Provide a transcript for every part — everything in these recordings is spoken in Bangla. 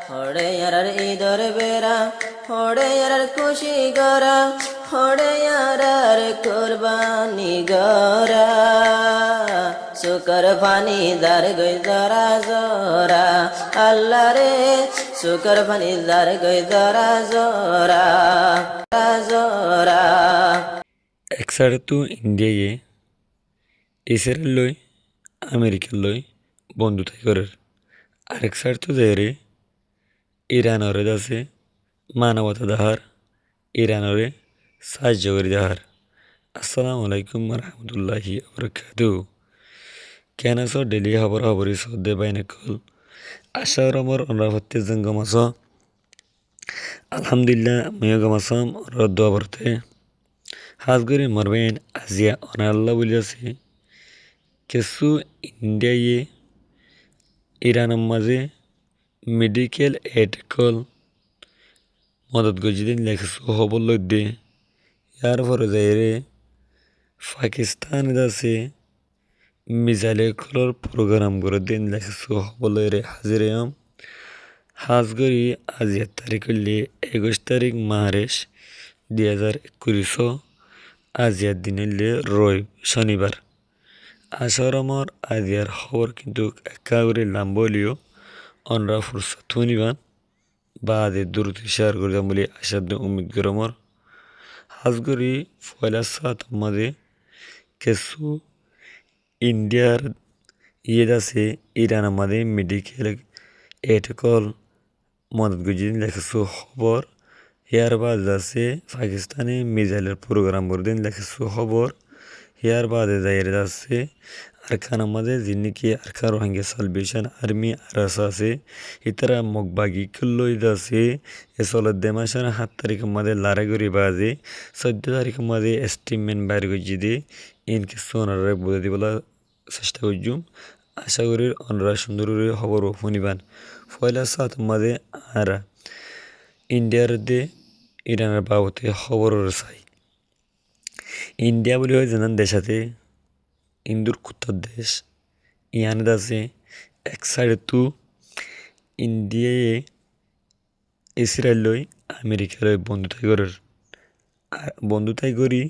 হড়ে আর ঈদর বেড়া হড়ে আর খুশি গরা হড়ে আর কুরবানি গরা শুকর ফানি দার গই জরা জরা আল্লাহ রে শুকর ফানি দার গই জরা জরা জরা এক সাইডে তো ইন্ডিয়ায়ে ইসরায়েল লই আমেরিকার লই বন্ধুতাই করার আরেক সাইড তো যাইরে ইরানরে আছে মানবতা দাহার ইরানরে সাহায্য করে দাহার আসসালামু আলাইকুম রহমতুল্লাহি আবরকাতু কেন আছো ডেলি খবরি সদ্দে বাইনে কল আশা রমর অনরাফতে জঙ্গম আছো আলহামদুলিল্লাহ আমিও গমাসম রদ্দ আবরতে হাজগরি মরবেন আজিয়া অনাল্লাহ বলিয়াছে কিছু ইন্ডিয়ায়ে ইরানের মাঝে মেডিকেল এডকল মদত গজিদিন লেখছো খবর লইদে ইয়ার পরে যাইরে পাকিস্তান আছে মিসাইলে কলর প্রোগ্রাম করে দিন লেখছো খবর লইরে হাজিরে হাজগরি আজিয়া তারিখ হইলে 21 তারিখ মার্চ 2021 আজিয়ার দিন হইলে রয় শনিবার আশরমর আজিয়ার খবর কিন্তু একাগরে লাম্বলিও অনরা ফুরসত নিবান বাদে দ্রুত শেয়ার করে যাম বলে আশাদ্দ উম্মিদ গরমর হাজগরি ফয়লা সাত মাঝে কিছু ইন্ডিয়ার আছে ইরান মাঝে মেডিকেল এটকল মদত গুজিন লেখছো খবর হিয়ার বাদ আছে পাকিস্তানে মিসাইলের প্রোগ্রাম করে দিন লেখছো খবর হিয়ার বাদে যাইরে আছে আরখানা মাঝে যিনি আরখা রোহিঙ্গা সালভেশন আর্মি আরাস আছে ইতারা মগবাগি কুল্লই আছে এসলত দেমাসার 7 তারিখ মাঝে লারাগুড়ি বাজে 14 তারিখ মাঝে এস্টিমেন্ট বাইর গজি দে ইনকে সোনারে বুঝে দিবলা চেষ্টা করজুম আশা করি অনরা সুন্দর খবর শুনিবান ফয়লা সাত মাঝে আর ইন্ডিয়ার দে ইরানের বাবতে খবর চাই ইন্ডিয়া বলে হয় জানান দেশাতে ইন্দুর কুত্তর দেশ ইয়ানে আছে এক সাইডে তো ইন্ডিয়ায় ইসরায়েল লই আমেরিকার বন্ধুতাই করি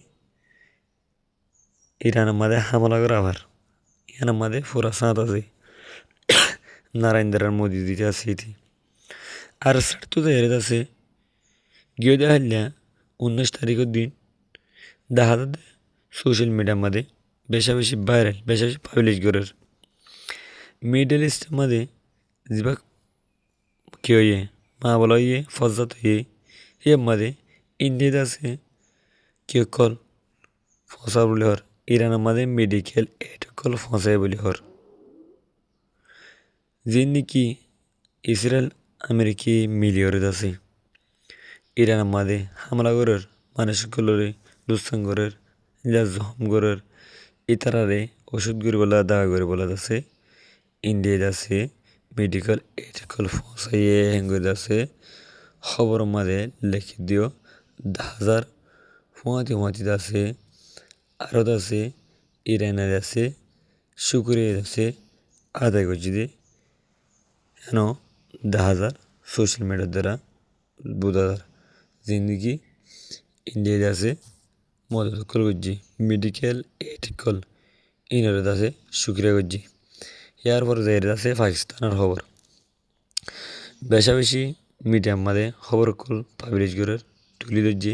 ইরানের মাঝে হামলা করা আবার ইয়ানের মাঝে পুরা সাঁত আছে নারায়ণদার মোদি দিতে আছে ইতি আর সাইড তো এর আছে গিয়ে দেখা 19 তারিখের দিন দেখা সোশ্যাল মিডিয়ার মাঝে বেশি ভাইরাল বেশি পাবলিশ করার মিডল ইস্টের মাঝে যা কি হইয়ে মা বলা হইয়ে ফজাত হইয়ে এর মাঝে ইন্ডিয়াতে আছে কি কল ফসা বলে হর ইরানের মাঝে মেডিকেল এড কল ফসাই বলে হর যে নাকি ইসরায়েল আমেরিকি মিলিয়রে আছে ইরানের মাঝে হামলা করার মানুষগুলোরে লুসান করার জখম করার ইতারারে ওষুধ করে বলা দাওয়া করে বলা আছে ইন্ডিয়াত আছে মেডিকেল এটিকল ফসাইয়ে হেঙ্গুদ আছে খবর মাঝে লেখি দিও 10,000 ফুয়াতি আছে আরও আছে ইরানের আছে শুক্রিয়া আছে আদায় করছি দে হেন 10,000 সোশ্যাল মিডিয়ার দ্বারা বুধাদার জিন্দগি ইন্ডিয়াত আছে মদত করছি মেডিকেল এটিকল ইনারে আছে শুক্রিয়া করছি ইয়ার পর যাই আছে পাকিস্তানের খবর বেশি মিডিয়ার মাঝে খবর কল পাবলিশ করে তুলি ধরছি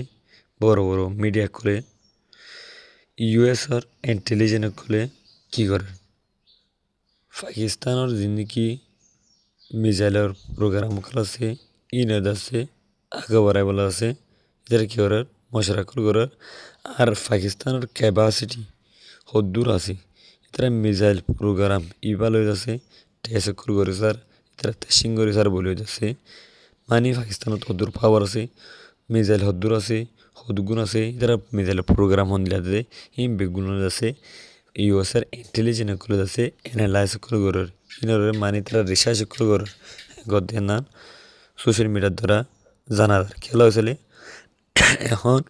বড় মিডিয়া খুলে ইউএসআর ইন্টেলিজেন্স খুলে কি করে পাকিস্তানের জিন্দগি মিসাইলের প্রোগ্রাম আছে ইনাদ আছে আগে বাড়াই বলা আছে এদের কি করার মশারা করার আর পাকিস্তানের ক্যাপাসিটি হদ্দূর আছে এরা মিসাইল প্রোগ্রাম ইবাল হয়ে যাচ্ছে টেস্ট করে স্যার এরা টেস্টিং করে স্যার বলে যাচ্ছে মানে পাকিস্তানত হদ্দূর পাওয়ার আছে মিসাইল হদ্দূর আছে হদগুণ আছে এরা মিসাইল প্রোগ্রাম হন্দিলা দেয় হিম বেগুন আছে ইউএসআর ইন্টেলিজেন্স করে যাচ্ছে এনালাইজ করে ইনার মানে তারা রিসার্চ করে গদ্যে না সোশ্যাল মিডিয়ার দ্বারা জানার খেলা হয়েছিল এখন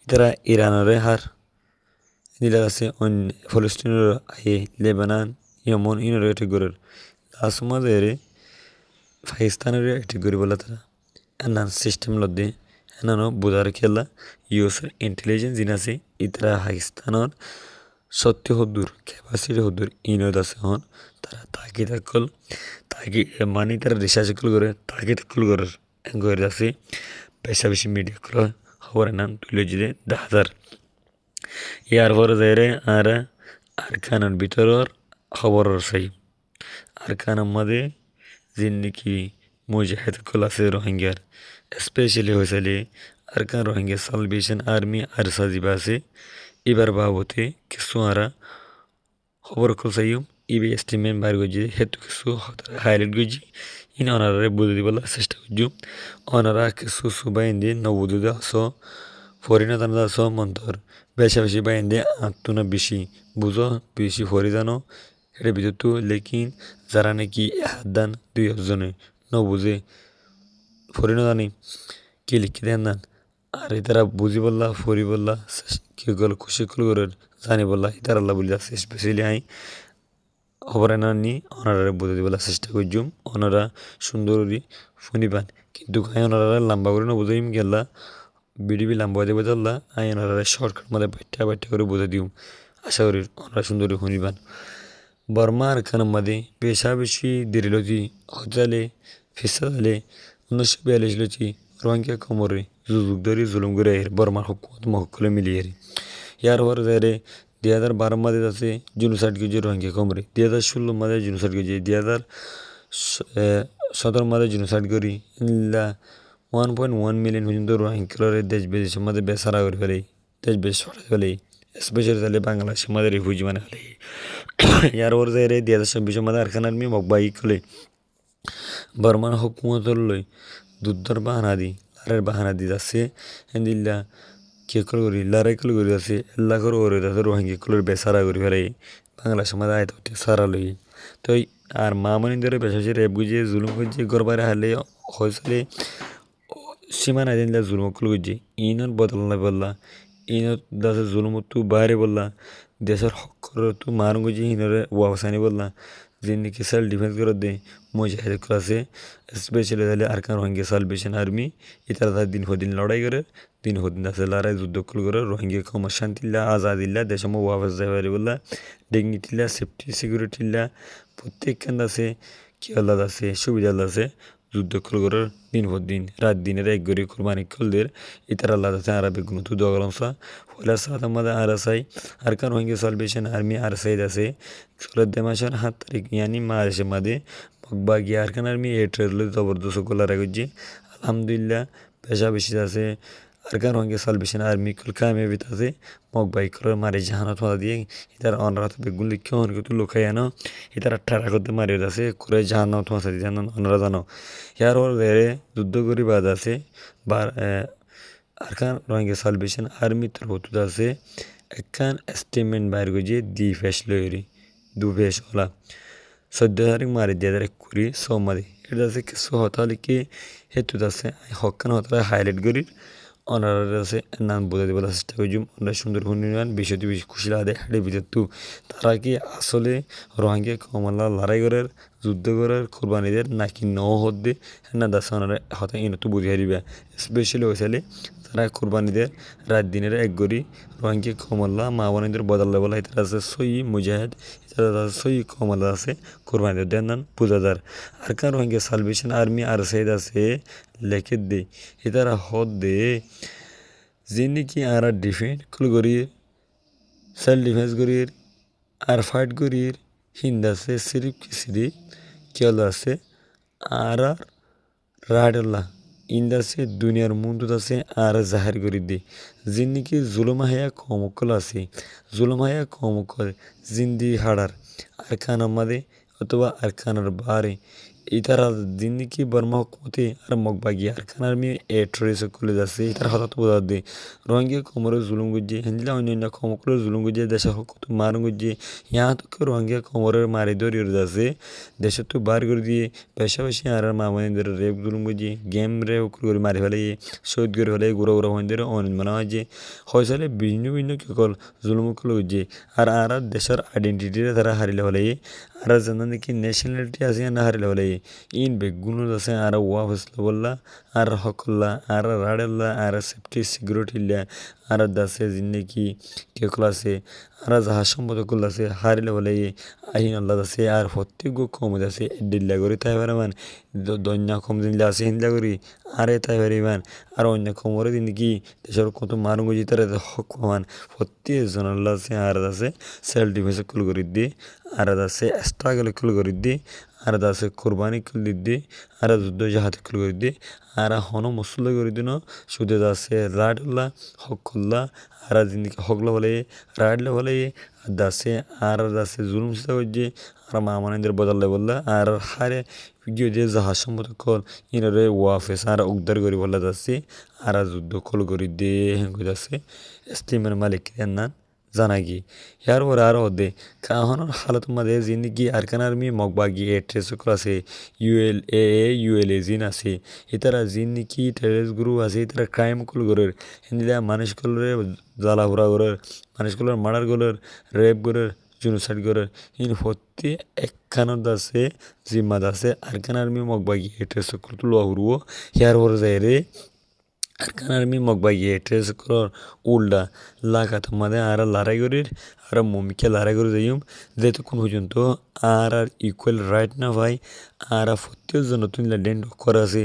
তারা ইরানের হার দিলা আছে ফলস্তিনের আয়ে লেবানান ইয়মন ইনরে গরের লাস্ট মাঝে পাকিস্তানের একটি গরি বলা তারা এনান সিস্টেম লদ্দে এনানো বুধার খেলা ইউএসের ইন্টেলিজেন্স জিন আছে ইতারা পাকিস্তানের সত্য হদ্দুর ক্যাপাসিটি হদ্দুর ইনদ আছে হন তারা তাকি তাকল তাকি মানে তারা রিসার্চ করে তাকি তাকল করে গরে আছে বেশা বেশি মিডিয়া করে খবর এনান তুলে জিদে দাহাজার ইয়ার পরে যাইরে আর আরকানের ভিতরের খবরের চাই আরকানের মাঝে জিন্দিকি মুজাহিদ কল আছে রোহিঙ্গার স্পেশালি হয়েছিল আরকান রোহিঙ্গা সালভেশন আর্মি আর সাজিবা আছে এবার বাবতে কিছু আরা খবর কল চাইম ইবে স্টেটমেন্ট বাইর করছি হেতু কিছু হাইলাইট করছি ইন অনারে বুঝে দিবার চেষ্টা করছি অনারা কিছু সুবাইন দিয়ে নবুদুদা আস ফরিনা দানা আস মন্তর বেশা বেশি বাইন দিয়ে আত্মনা বেশি বুঝো বেশি ফরি জানো এটা ভিতরতো লেকিন যারা নাকি হাত দুই জনে নবুঝে ফরিনা জানি কি লিখি দেন না আর তারা বুঝি বললা ফরি বললা কি গল খুশি করে জানি বললা ইতার আল্লাহ বলি আছে স্পেশালি আই খবর নি ওনারা বুঝে দিবার চেষ্টা করছুম ওনারা সুন্দরী শুনি পান কিন্তু আই ওনারা লম্বা করে না বুঝাইম গেলা বিডিবি লম্বা দেবে ধরলা আই ওনারা শর্টকাট মধ্যে বাট্টা বাট্টা করে বুঝে দিম আশা করি ওনারা সুন্দরী শুনি পান বর্মা আর খানের মধ্যে পেশা বেশি দিরিলতি হজালে ফিসালে 1942 লতি রোহিঙ্গা কমরে যুগ ধরে জুলুম করে বর্মার হুকুমত মহকুলে মিলিয়ে ইয়ার পর যারে 2012 মধ্যে আছে জুনুসাইড গেছে রোহিঙ্গা কমরে 2016 মধ্যে জুনুসাইড গেছে 2017 মধ্যে জুনুসাইড করি ইল্লা 1.1 মিলিয়ন পর্যন্ত রোহিঙ্গা দেশ বিদেশের মধ্যে বেসারা করে ফেলে দেশ বেশ ছড়াই ফেলে স্পেশালি তাহলে বাংলাদেশের মধ্যে রিফিউজি মানে ফেলে ইয়ার পর যারে 2026 মধ্যে আরকান আর্মি মকবাই খোলে বর্মান হুকুমতর লই যুদ্ধর বাহানা দি লারের বাহানা দি যাচ্ছে হেন্দিল্লা কে করি লারাই করি যাচ্ছে এল্লা করে যাচ্ছে রোহিঙ্গা কলের বেসারা করে ফেলে বাংলা সমাজ আয়ত সারা লই তো আর মা মনি ধরে বেশি বেশি রেপ গুজিয়ে জুলুম গুজিয়ে গরবারে হারলে হয়েছিলে সীমানা দিনলা জুলুম কল গুজি ইনত বদল না বললা ইনত দাসে জুলুম তু বাইরে বললা দেশের হকর তু মারুন গুজি হিনরে ওয়াবসানি বললা जिनकी सेल्फ डिफेंस कर दे मुजाहिद क्लासे स्पेशली তাহলে আরকান রোহিঙ্গা সালভেশন আর্মি ইতারা দিন দিন লড়াই করে দিন আছে লড়াই যুদ্ধ করে রোহিঙ্গা কম শান্তিল্লা আজাদিল্লা দেশম ওয়াপস যাবে বললা ডিগনিটিল্লা সেফটি সিকিউরিটিল্লা প্রত্যেক কেন্দ্র আছে কি আল্লাহ আছে সুবিধা আছে যুদ্ধ করে দিন রাত দিনের এক গরি কুরবানি কলদের ইতার আল্লাহ আছে আরবে গুণ তু দগলমসা ফলা সাত আমাদের আরসাই আরকান রোহিঙ্গা সালভেশন আর্মি আরসাইদ আছে 16 মাসের 7 তারিখ ইয়ানি মার্চে মাদে মকবাগি আরকান আর্মি এ ট্রেল জবরদস্ত গোলা রাখছি আলহামদুলিল্লাহ পেশা বেশি আছে আরকান রোহিঙ্গা সালভেশন আর্মি কুল কামে বিতাছে মকবাই করে মারে জাহানত হওয়া দিয়ে ইতার অনরাত বেগুন লিখে অনেক লোকাই আনো ইতার ঠাড়া করতে মারি আছে করে জাহানত হওয়া জানো অনরা জানো ইয়ার ওরে যুদ্ধ করি বাদ আছে বার আরকান রোহিঙ্গা সালভেশন আর্মি তরফত আছে একখান স্টেটমেন্ট বাইর গিয়ে দি ফেস লইরি দু ফেস ওলা 14 তারিখ মারি 2021 সোমবারে এটা আছে কিছু হতা লিখে হেতু আছে হকান হতা হাইলাইট করি অনার আছে নাম বোঝা দেবার চেষ্টা করছি আমরা সুন্দর হুনিয়ান বিষয়টি বেশি খুশি লাগে হাড়ে ভিতর তু তারা কি আসলে রোহিঙ্গা কমলা লড়াই করার যুদ্ধ করার কোরবানিদের নাকি ন হদ্দে না দাস ওনারা হতা ইন তো বুঝিয়ে দিবে স্পেশালি হয়েছে তারা কোরবানিদের রাত দিনের এক গড়ি রোহিঙ্গা কমলা মা বোনদের বদল বলা এটা আছে সই মুজাহিদ এটা সই কমলা আছে কোরবানিদের দেন পূজাদার আর কার রোহিঙ্গা সালভেশন আর্মি আর সাইড আছে লেখে দে এটারা হদ দে যিনি আর ডিফেন্ড করি সেলফ ডিফেন্স করি আর ফাইট করি হিন্দাসে সিরিফ কিসিরি কেল আছে আর রাডল্লা ইন্দাসে দুনিয়ার মুন্দুত আছে আর জাহির করে দে যিনি জুলমাহায়া কমকল আছে জুলমাহায়া কমকল জিন্দি হাড়ার আর খান আমাদের অথবা আর খানার বারে ইতারা জিন্দিকি বর্মা হুকুমতে আর মকবাগি আর খান আর্মি এ ট্রেস খুলে যাচ্ছে ইতার হঠাৎ বোঝা দে রোহিঙ্গা কোমরে জুলুম গুজে হিন্দিলা অন্যান্য কমকলে জুলুম গুজে দেশে হকুত মারুন গুজে ইয়া তো রোহিঙ্গা কোমরে মারি ধরে যাচ্ছে দেশে তো বার করে দিয়ে পেশাপাশি আর মামাদের রেপ জুলুম গুজে গেম রে করে মারি ফেলে শহীদ করে ফেলে গুঁড়ো হইদের অনিল মনে হয় যে হয়েছে ভিন্ন কেকল জুলুম করে গুজে আর দেশের আইডেন্টিটিরে তারা হারিলে ফেলে আর জানা নাকি ন্যাশনালিটি আছে না হারিলে ফেলে in beggunu dase ara wafasla bolla ara hokolla ara radella ara safety security la ara dase jinneki ke klase ara jaha সম্মত করলাছে হারিলে বলে আইন আল্লাহ দাসে আর প্রত্যেক কমে দাসে দিল্লা করি তাই পারমান দন্যা কম দিন আছে হিন্দা করি আরে তাই পারিমান আর অন্য কমরে দিন কি দেশের কত মারুঙ্গ জিতারে হক মান প্রত্যেক জন আল্লাহ আছে আর দাসে সেলফ ডিফেন্স কুল করি দি আর দাসে স্ট্রাগল কুল করি দি আর দাসে কোরবানি কুল দিদি আর যুদ্ধ জাহাতে কুল করি দি আর হন মুসল্লা করি দিন সুদে দাসে রাডল্লা হকল্লা আর জিন্দিকে হকলা বলে রাডলে বলে দাসে আর দাসে জুলুম সিতা করছে আর মা মানেদের বদলে বললা আর হারে ভিডিও দিয়ে যাহা সম্মত কল ইনরে ওয়াফেস আর উদ্ধার করি বললা যাচ্ছে আর যুদ্ধ কল করি দে হেঙ্গু যাচ্ছে স্টিমের মালিক নান জানাগি ইয়ার পর আর হদে কাহনের হালত মাঝে জিন্দিগি আরকান আর্মি মগবাগি এ ট্রেস আছে ULA জিন আছে ইতারা জিন্দিগি টেরেস গ্রু আছে ইতারা ক্রাইম কুল গরের হিন্দিলা মানুষ কলরে জ্বালাভরা গরের মানুষ কলর মার্ডার গরের রেপ গরের জুনুসাইড গরের ইন হতে একখানত আছে জিম্মাদ আছে আরকান আর্মি মগবাগি এ ট্রেস তুলো হুরুও ইয়ার পর যায় রে আরকান আর্মি মগবাগি এ ট্রেস করর উল্টা লাগাত মাদে আর লড়াই করির আর মমিকে লড়াই করে যাইম যেতক্ষণ পর্যন্ত আর ইকুয়াল রাইট না ভাই আর প্রত্যেক জন নতুন ডেন্ট অক্ষর আছে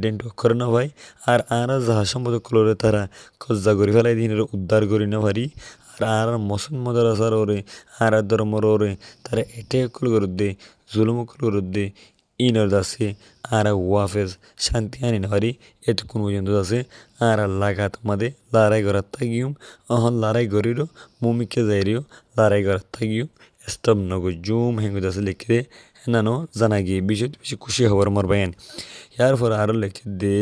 ডেন্ট অক্ষর না ভাই আর যাহা সম্পদ কলরে তারা কজ্জা করে ফেলাই দিন উদ্ধার করি না পারি আর মসন মদার আসার ওরে আর ধর্মর ওরে তারা এটাই কল করে দে জুলুম কল করে দে ইনর দাসে আর ওয়াফেজ শান্তি আনি না পারি এতক্ষণ পর্যন্ত আছে আর লাগাত মাদে লড়াই করার থাকিম অহন লড়াই করিরও মমিকে যাইরিও লড়াই করার থাকিম স্টপ নগো জুম হেঙ্গু দাসে লিখে হেনানো জানা গিয়ে বিষয় বেশি খুশি হবার মর বাইন ইয়ার পর আরও লিখে দে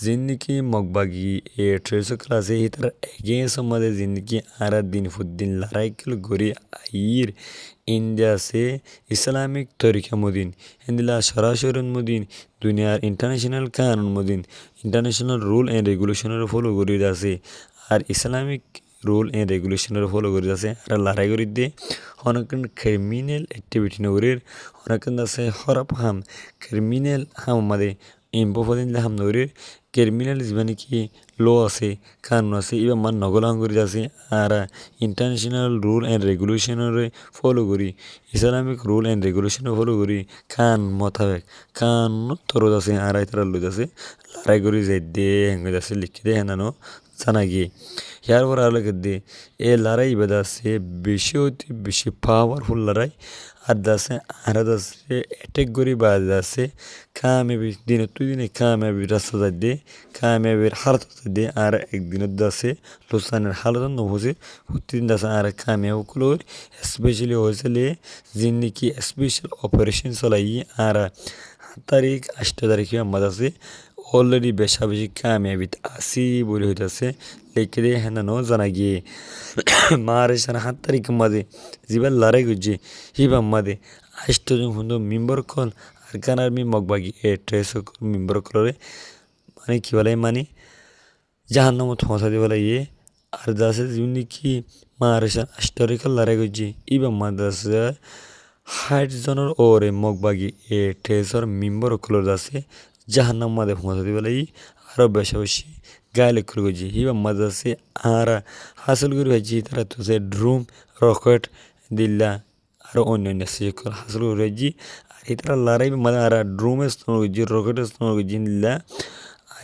জিন্দিগি মগবাগি এ ট্রেস ক্লাসে হিতার এগে সমাজে জিন্দিগি আর দিন ফুদ্দিন লড়াই কিল গড়ি আইর ইন্ডিয়া সে ইসলামিক তরিকা মদিন হিন্দিলা সরাসরি মদিন দুনিয়ার ইন্টারন্যাশনাল কানুন মদিন ইন্টারন্যাশনাল রুল অ্যান্ড রেগুলেশনের ফলো করি আছে আর ইসলামিক রুল অ্যান্ড রেগুলেশনের ফলো করি আছে আর লড়াই করি দিয়ে অনেকক্ষণ ক্রিমিনাল অ্যাক্টিভিটি নগরীর অনেকক্ষণ আছে হরপ হাম ক্রিমিনাল হাম আমাদের ইম্পোফদিন হাম নগরীর ক্রিমিনাল মানে কি লো আছে কানুন আছে এবার মান নগলাম করি আছে আর ইন্টারন্যাশনাল রুল অ্যান্ড রেগুলেশনের ফলো করি ইসলামিক রুল অ্যান্ড রেগুলেশনের ফলো করি কান মোতাবেক কান তরদ আছে আর তারা লুজ আছে লড়াই করি যাই দে হেঙ্গে আছে লিখে দে হেনানো জানা গিয়ে ইয়ার পর আর লিখে দে এ লড়াই বেদা আছে বেশি অতি বেশি পাওয়ারফুল লড়াই আর দাসে আর দাসে অ্যাটেক করি বা দাসে কামেবি দিনে তুই দিনে কামেবি রাস্তা যাই দে কামেবির হালত দে আর একদিনের দাসে লোসানের হালত নহসে প্রতিদিন দাসে আর কামেব কুলোর স্পেশালি হয়েছিল জিন্দিগি স্পেশাল অপারেশন চলাই আর 8 তারিখে আমার আছে অলরেডি বেশা বেশি কামিয়াবিত আসি বলে হইতেছে লিখে দিয়ে হেনানো জানা গিয়ে মারে সারা 7 তারিখের মাঝে যিবার লড়াই করছে হিবার মাঝে 8জন হুন্দু মেম্বার কল আর কানার মি মগবাগি এ ট্রেস মেম্বার কলরে মানে কি বলে মানে জাহান্নামত ফসা দিয়ে বলে আর দাসে যিনি কি মারে সারা 8 তারিখের লড়াই করছে ইবার মাদ্রাসা 60 জনের ওরে মগবাগি এ ট্রেসর মেম্বার কলর আছে জাহান্নাম মাদে ফসা দিয়ে বলে আরও বেশা বেশি গায়ে করে গেছি হিবা মাদ্রাসে আর হাসিল করে হয়েছি তারা তো সে ড্রুম রকেট দিল্লা আরও অন্যান্য শিক্ষক হাসিল করে হয়েছি আর এটারা লড়াই মানে আর ড্রুমে স্তন করছি রকেটের স্তন করছি দিল্লা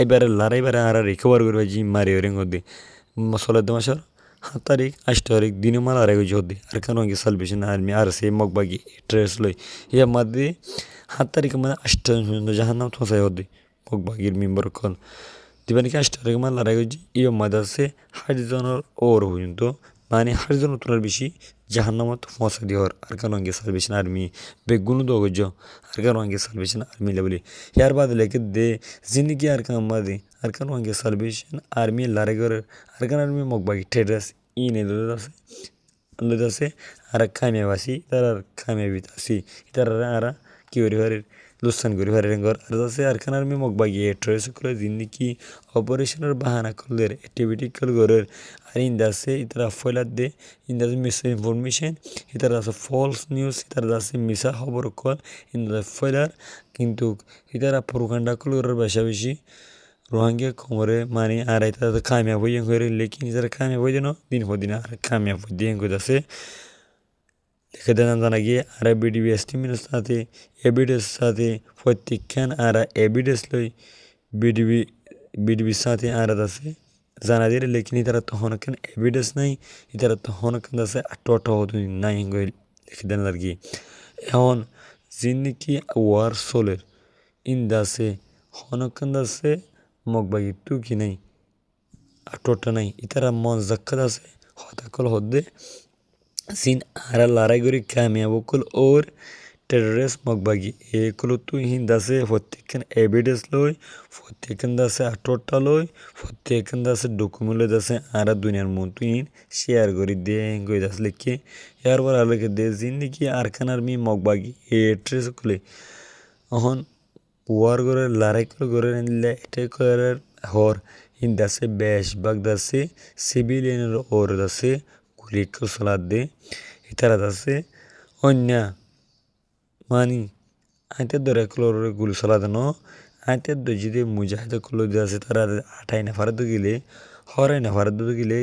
এবারে লড়াইবারে আর রিকভার করে হয়েছি মারি ওরেং হতে মশলা মাসের 7 তারিখ 8 তারিখ দিনে মাল আর গেছি হতে আর কেন সালভেশন আর্মি আর সে মগবাগি ট্রেস লই ইয়া মাদে 7 তারিখে মানে 8 জাহান্নাম থসাই হতে মগবাগির মেম্বার কল দিবানি কি 8 তারিখে মাল লড়াই করছি ইয়ে মাদাসে 60 জনের ওর পর্যন্ত মানে 60 জন তোলার বেশি জাহান্নামত ফসা দিওর আর কেন সালভেশন আর্মি বেগুন দগজ আর কেন সালভেশন আর্মি লেবলি ইয়ার বাদ লেকে দে জিন্দগি আর কাম বাদে আর কেন সালভেশন আর্মি লড়াই করে আর কেন আর্মি মগবাগি ট্রেডার্স ইনে আছে আর কামিয়াবাসি তার কামিয়াবিত আসি তার আর কি করি লুসান করি ফারেঙ্গর আর আছে আরখানার মি মগ বাগি ট্রেস করে জিন্দিকি অপারেশনের বাহানা করলের অ্যাক্টিভিটি কল গরের আর ইন্দাসে ইতারা ফয়লার দে ইন্দাসে মিস ইনফরমেশন ইতারা আছে ফলস নিউজ ইতারা আছে মিসা খবর কল ইন্দাসে ফয়লার কিন্তু ইতারা প্রোপাগান্ডা কল গরের বেশি রোহিঙ্গা কোমরে মানে আর এটা কামিয়াব হয়ে করে লেকিন ইতারা কামিয়াব হয়ে যেন দিন পর দিন আর কামিয়াব হয়ে দিয়ে আছে দেখে দেন জানা গিয়ে আর বিডিবি এস্টিমের সাথে এভিডেন্স সাথে প্রত্যেকখান আর এভিডেন্স লই বিডিবির সাথে আর আছে জানা দিয়ে লেকিন তারা তখন কেন এভিডেন্স নাই তারা তখন কেন আছে আটো হতো নাই হিঙ্গ লিখে দেন আর কি এখন জিন্দিকি ওয়ার সোলের ইন্দাসে হনকেন আছে মগবাগি তু কি নাই আটোটা নাই ইতারা মন জাক্কাত আছে হতাকল হদ্দে sin ara larai gori kamiyabo kul or terrorist mogbagi e kulu tu hin dase fottiken evidence loy fottiken dase atota loy fottiken dase document loy dase ara duniyar muntu hin share gori de goi das lekke yar bar alake de zindagi arkanar mi mogbagi e trace kule ohon war gore larai kul gore nile ete kore hor hin dase besh bag dase civilian or dase কুলিকল সালাদ দে ইতারা আছে অন্য মানি আইতে ধরে কলর গুলি সালাদ ন আইতে যদি মুজাহিদ কল আছে তারা আঠাই নাফারদ গেলে হরাই নাফারদ গেলে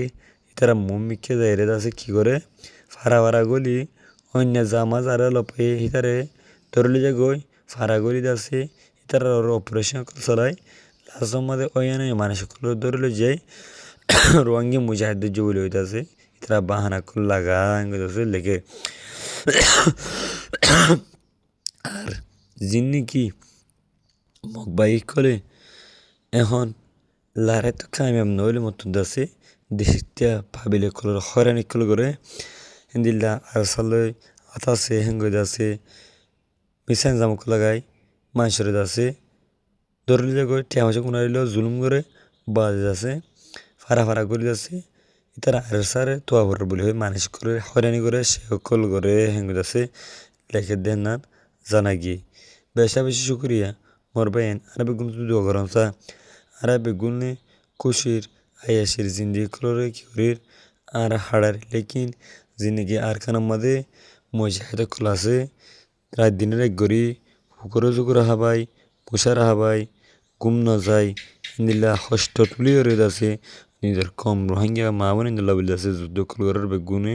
ইতারা মুমিকে যাইরে আছে কি করে ফারা গলি অন্য জামা যারা লপে ইতারে ধরলে যে গই ফারা গলি আছে ইতারা অপারেশন কল চলাই লাস্ট মধ্যে অন্য মানুষ কল ধরলে যাই রোহিঙ্গা মুজাহিদ জবলি হইতাছে তারা বাহানা করে লাগাছে লেগে আর জিন্দিগি মগবাই করে এখন লারে তো কামিয়াব নইলে মতো দাসে দেশিত্যা ভাবিলে কলর হয়রানি কল করে হিন্দিল্লা আর সালে আতাসে হেঙ্গ দাসে মিসান জামুক লাগাই মানুষের দাসে ধরলে যে গই টিয়া কোনারিল জুলুম করে বাজ আছে ফারা করে যাচ্ছে ইতারা আর সারে তোয়া ভর বলে মানুষ করে হয়রানি করে সে সকল করে হেঙ্গুদ আছে লেখে দেন না জানা গিয়ে বেশি শুক্রিয়া মোর বাইন আর বেগুন দোয়া করম সা আর বেগুনে খুশির আয়াসির জিন্দি করে কি করির আর হাড়ার লেকিন জিন্দগি আর খানার মাঝে মজাহিদ খোলাছে রাত দিনের এক গড়ি হুকর জুকুর হাবাই পুষার হাবাই গুম ন যায় ইন্দিল্লা হষ্ট তুলি আছে নিজের কম রোহিঙ্গা মা বোন ইন্দুল্লাহ বলে আছে যুদ্ধ করার বেগুনে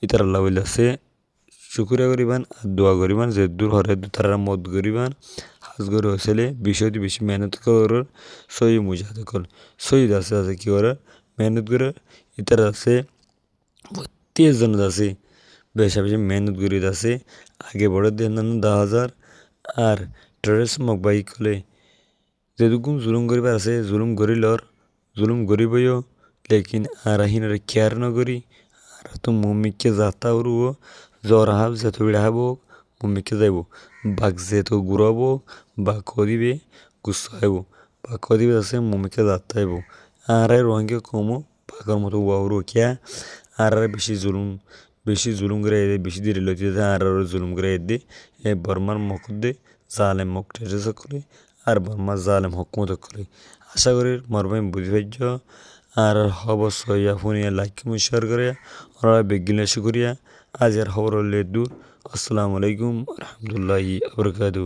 ইতার আল্লাহ বলে আছে শুকুরিয়া করিবান আর দোয়া করিবান যে দূর হরে তারা মদ করিবান হাজ করে হয়েছিলে বিষয়টি বেশি মেহনত করার সই মুজাহিদ কল শহীদ আছে কি করে মেহনত করে ইতার আছে প্রত্যেকজন আছে বেশি মেহনত করে আছে আগে বড় দেন 10,000 আর টেররিস্ট মকবাই কলে যেটুকুন জুলুম করিবার আছে জুলুম করিলর জুলুম করিবইও লেকিন আর হিনরে কেয়ার নকরি আর তো মম্মিকে যাতা উড়ব জ্বর হাব যেত বিড়াব মম্মিকে যাইব বাঘ যেত ঘুরাব বা কদিবে গুসা আইব বা কদিবে আছে মম্মিকে যাতা আইব আর রোহিঙ্গা কমো বাঘর মতো উড়ো কিয়া আর বেশি জুলুম করে বেশি দেরি লইতে আর জুলুম করে দে এ বর্মার মক দে জালেম মক টেরেস করে আর বর্মা জালেম হকুমত করে আশা করি মরবাই বুঝি পাইছ আর অবশ্যই আপনি লাইক শেয়ার করে ওরা বেগিলে শুক্রিয়া আজ আর খবর দূর আসসালামু আলাইকুম রহমতুল্লাহি আবরকাতু